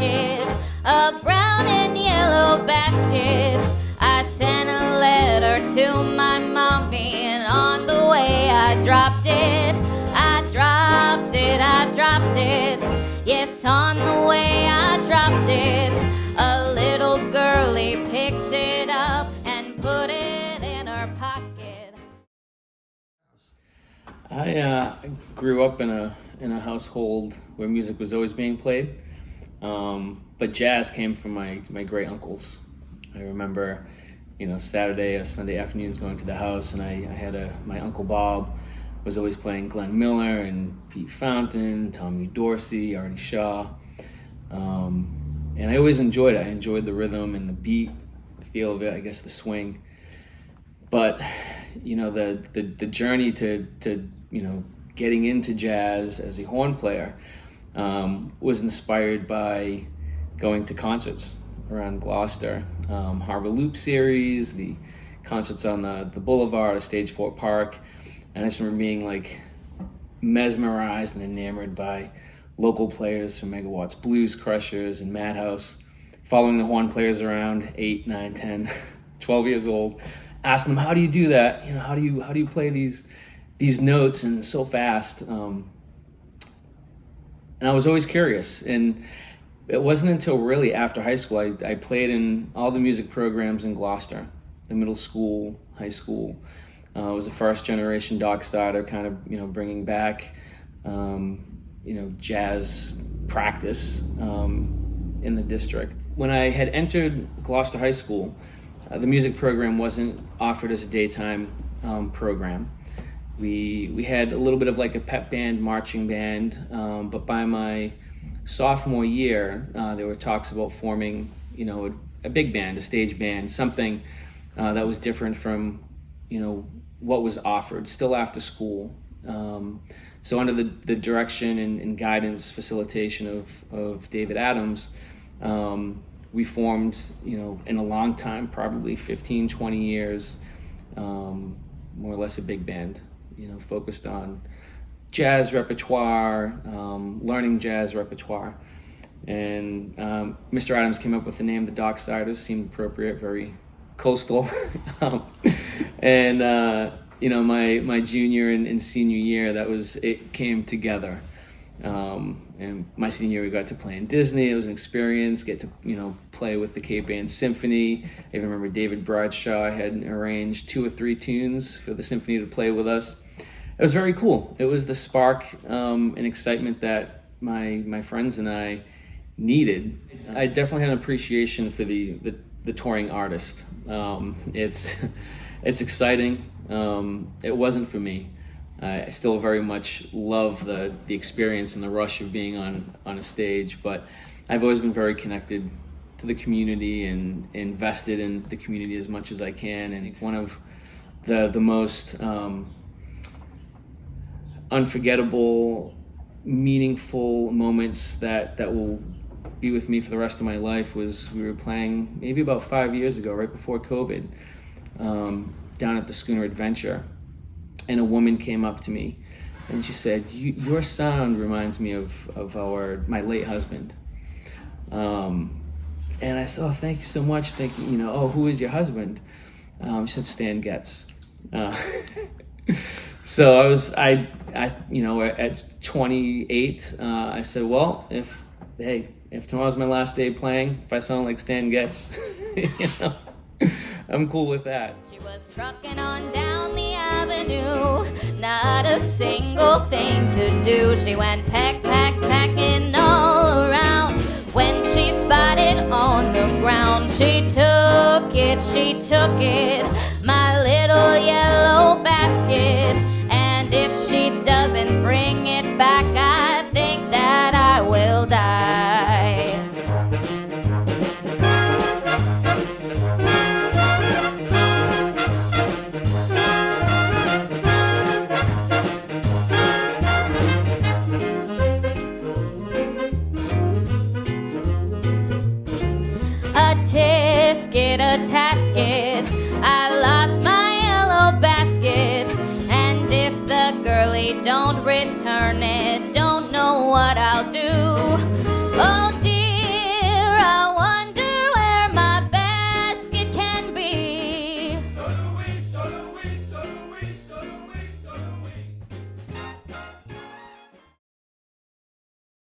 basket, a brown and yellow basket. I sent a letter to my mommy, and on the way I dropped it. I dropped it, I dropped it. Yes, on the way I dropped it. A little girlie picked it up and put it in her pocket. I grew up in a household where music was always being played, but jazz came from my great uncles. I remember, Saturday or Sunday afternoons going to the house, and I had my Uncle Bob was always playing Glenn Miller and Pete Fountain, Tommy Dorsey, Artie Shaw, and I always enjoyed it. I enjoyed the rhythm and the beat, the feel of it, I guess the swing. But the journey to getting into jazz as a horn player was inspired by going to concerts around Gloucester, Harbor Loop series, the concerts on the Boulevard or Stage 4 Park. And I just remember being mesmerized and enamored by local players from Megawatts Blues Crushers and Madhouse, following the horn players around 8, 9, 10, 12 years old, asking them, how do you do that? How do you play these notes and so fast? And I was always curious. And it wasn't until really after high school, I played in all the music programs in Gloucester, the middle school, high school. I was a first generation Docksider, kind of, bringing back, jazz practice in the district. When I had entered Gloucester High School, the music program wasn't offered as a daytime program. We had a little bit of like a pep band, marching band, but by my sophomore year, there were talks about forming, a big band, a stage band, something that was different from, what was offered still after school. So under the direction and guidance, facilitation of David Adams, we formed, in a long time, probably 15, 20 years, more or less a big band, focused on jazz repertoire, learning jazz repertoire. And Mr. Adams came up with the name, the Docksiders, seemed appropriate, very coastal. And my junior and senior year, it came together. And my senior year, we got to play in Disney. It was an experience, get to play with the Cape Ann Symphony. I even remember David Bradshaw had arranged 2 or 3 tunes for the symphony to play with us. It was very cool. It was the spark and excitement that my friends and I needed. I definitely had an appreciation for the touring artist. It's exciting. It wasn't for me. I still very much love the experience and the rush of being on a stage, but I've always been very connected to the community and invested in the community as much as I can. And one of the most unforgettable, meaningful moments that will be with me for the rest of my life was we were playing maybe about 5 years ago, right before COVID, down at the Schooner Adventure. And a woman came up to me and she said, your sound reminds me of my late husband. And I said, oh, thank you so much. Thinking, who is your husband? She said, Stan Getz. So at 28, I said, well, if tomorrow's my last day playing, if I sound like Stan Getz, I'm cool with that. She was trucking on down the avenue, not a single thing to do. She went packing all around. When she spotted on the ground, she took it, my little yellow basket. And if she doesn't bring it back, I think that I will die. A tasket, I lost my yellow basket. And if the girlie don't return it, don't know what I'll do. Oh,